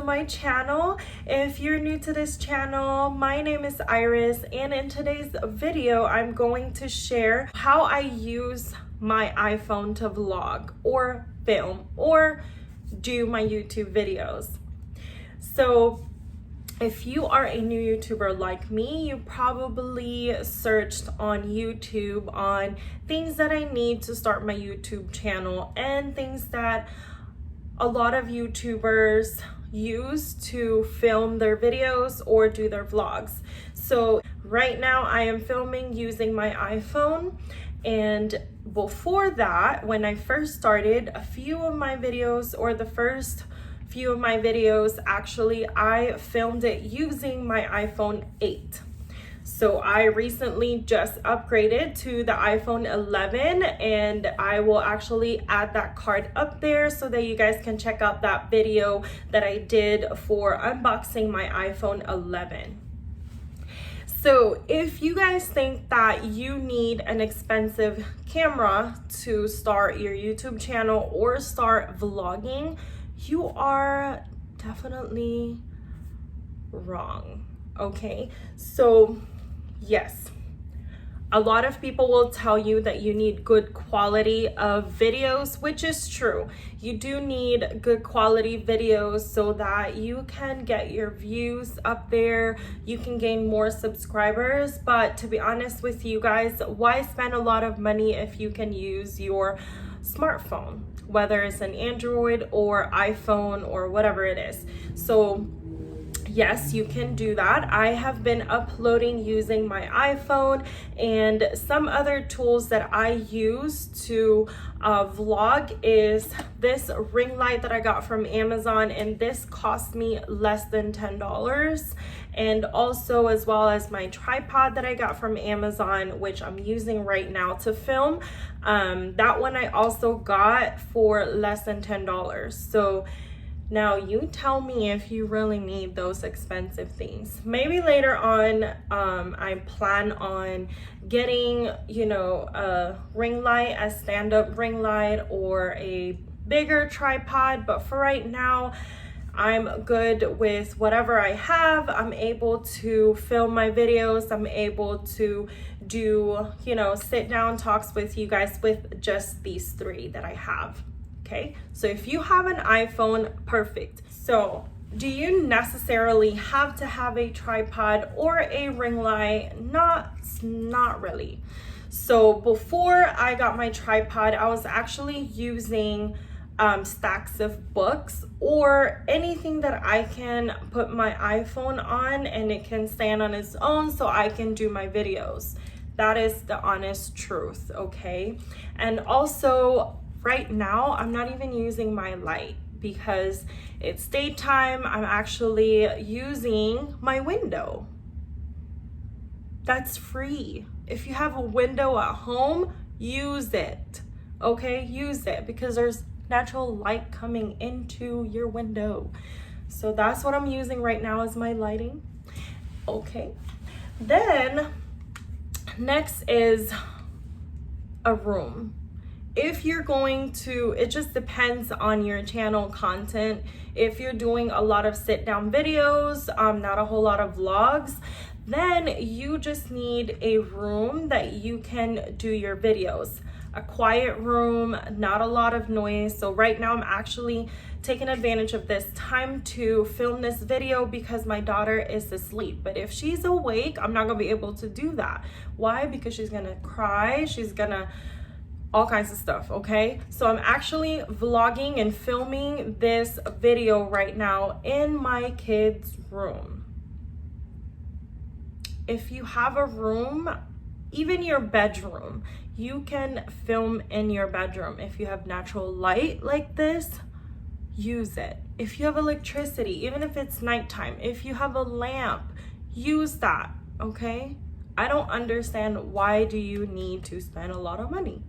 my channel. If you're new to this channel, my name is Iris, and in today's video I'm going to share how I use my iPhone to vlog or film or do my YouTube videos. So if you are a new YouTuber like me, you probably searched on YouTube on things that I need to start my YouTube channel and things that a lot of YouTubers use to film their videos or do their vlogs. So right now I am filming using my iPhone, and before that, when I first started, a few of my videos, or the first few of my videos actually, I filmed it using my iPhone 8. So I recently just upgraded to the iPhone 11, and I will actually add that card up there so that you guys can check out that video that I did for unboxing my iPhone 11. So if you guys think that you need an expensive camera to start your YouTube channel or start vlogging, you are definitely wrong, okay? So yes, a lot of people will tell you that you need good quality of videos, which is true. You do need good quality videos so that you can get your views up there, you can gain more subscribers. But to be honest with you guys, why spend a lot of money if you can use your smartphone, whether it's an Android or iPhone or whatever it is? So yes, you can do that. I have been uploading using my iPhone, and some other tools that I use to vlog is this ring light that I got from Amazon, and this cost me less than $10. And also, as well as my tripod that I got from Amazon, which I'm using right now to film. That one I also got for less than $10. So now you tell me if you really need those expensive things. Maybe later on, I plan on getting, a ring light, a stand-up ring light, or a bigger tripod. But for right now, I'm good with whatever I have. I'm able to film my videos. I'm able to do, sit down talks with you guys with just these three that I have. Okay, so if you have an iPhone, perfect. So do you necessarily have to have a tripod or a ring light? Not really. So before I got my tripod, I was actually using stacks of books or anything that I can put my iPhone on and it can stand on its own so I can do my videos. That is the honest truth, okay? And also, right now, I'm not even using my light because it's daytime. I'm actually using my window. That's free. If you have a window at home, use it, okay? Use it because there's natural light coming into your window. So that's what I'm using right now as my lighting, okay? Then next is a room. If you're going to, it just depends on your channel content. If you're doing a lot of sit down videos, not a whole lot of vlogs, then you just need a room that you can do your videos. A quiet room, not a lot of noise. So right now I'm actually taking advantage of this time to film this video because my daughter is asleep. But if she's awake, I'm not gonna be able to do that. Why? Because she's gonna cry, she's gonna all kinds of stuff, okay? So I'm actually vlogging and filming this video right now in my kids' room. If you have a room, even your bedroom, you can film in your bedroom. If you have natural light like this, use it. If you have electricity, even if it's nighttime, if you have a lamp, use that, okay? I don't understand, why do you need to spend a lot of money?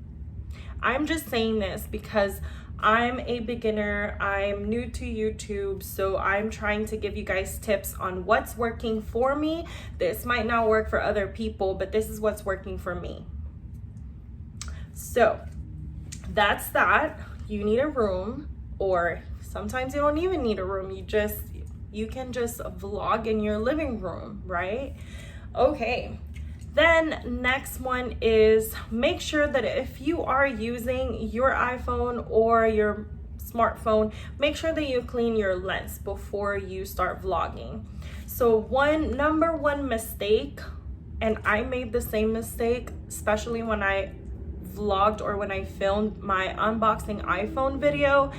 I'm just saying this because I'm a beginner, I'm new to YouTube, so I'm trying to give you guys tips on what's working for me. This might not work for other people, but this is what's working for me. So that's that. You need a room, or sometimes you don't even need a room. You just You can just vlog in your living room, right? Okay. Then next one is make sure that if you are using your iPhone or your smartphone, make sure that you clean your lens before you start vlogging. So number one mistake, and I made the same mistake, especially when I vlogged or when I filmed my unboxing iPhone video,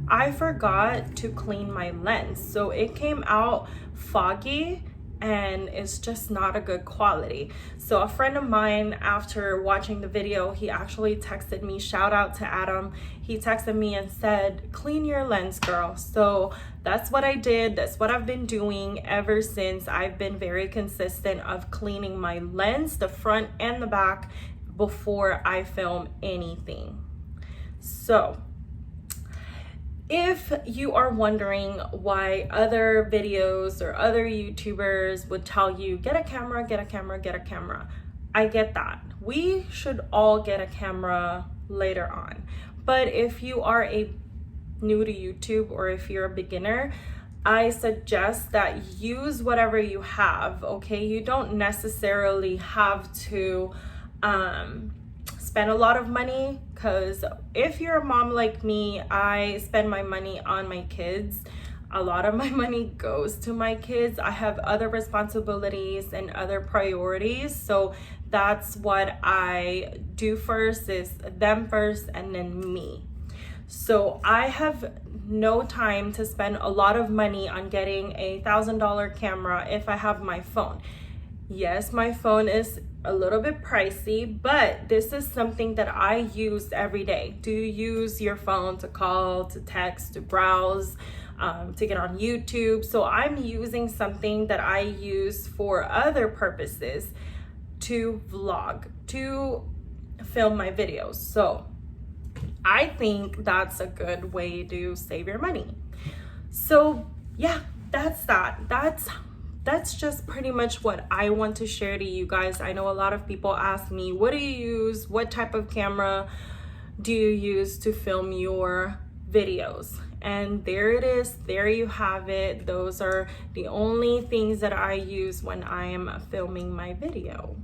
I forgot to clean my lens. So it came out foggy and it's just not a good quality. So a friend of mine, after watching the video, he actually texted me, shout out to Adam. He texted me and said, clean your lens, girl. So that's what I did. That's what I've been doing ever since. I've been very consistent of cleaning my lens, the front and the back, before I film anything. So if you are wondering why other videos or other YouTubers would tell you, get a camera, get a camera, get a camera, I get that. We should all get a camera later on. But if you are new to YouTube or if you're a beginner, I suggest that use whatever you have, okay? You don't necessarily have to spend a lot of money, because if you're a mom like me, I spend my money on my kids. A lot of my money goes to my kids. I have other responsibilities and other priorities, so that's what I do first, is them first and then me. So I have no time to spend a lot of money on getting a $1,000 camera if I have my phone. Yes, my phone is a little bit pricey, but this is something that I use every day. Do you use your phone to call, to text, to browse, to get on YouTube? So I'm using something that I use for other purposes, to vlog, to film my videos. So I think that's a good way to save your money. So yeah, that's that. That's just pretty much what I want to share to you guys. I know a lot of people ask me, what do you use? What type of camera do you use to film your videos? And there it is. There you have it. Those are the only things that I use when I am filming my video.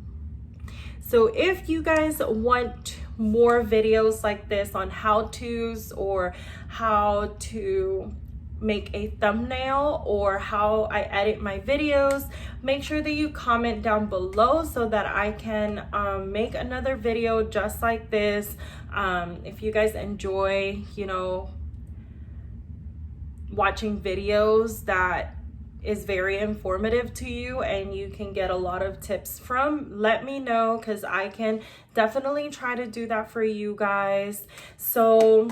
So if you guys want more videos like this on how-tos or how to make a thumbnail or how I edit my videos, make sure that you comment down below so that I can make another video just like this. If you guys enjoy, watching videos that is very informative to you and you can get a lot of tips from, let me know, because I can definitely try to do that for you guys. So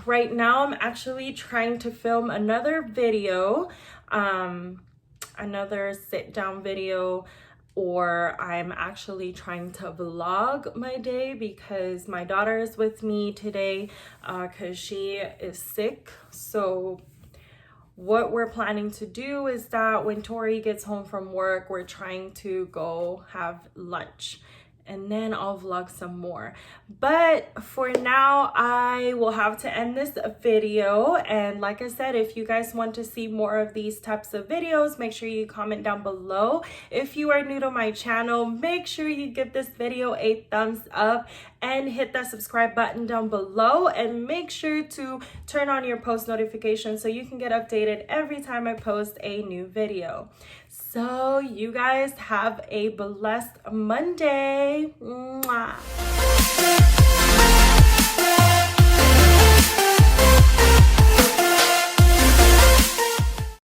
right now I'm actually trying to film another video, another sit down video, or I'm actually trying to vlog my day because my daughter is with me today because she is sick. So what we're planning to do is that when Tori gets home from work, we're trying to go have lunch, and then I'll vlog some more. But for now, I will have to end this video. And like I said, if you guys want to see more of these types of videos, make sure you comment down below. If you are new to my channel, make sure you give this video a thumbs up and hit that subscribe button down below, and make sure to turn on your post notifications so you can get updated every time I post a new video. So you guys have a blessed Monday. Mwah.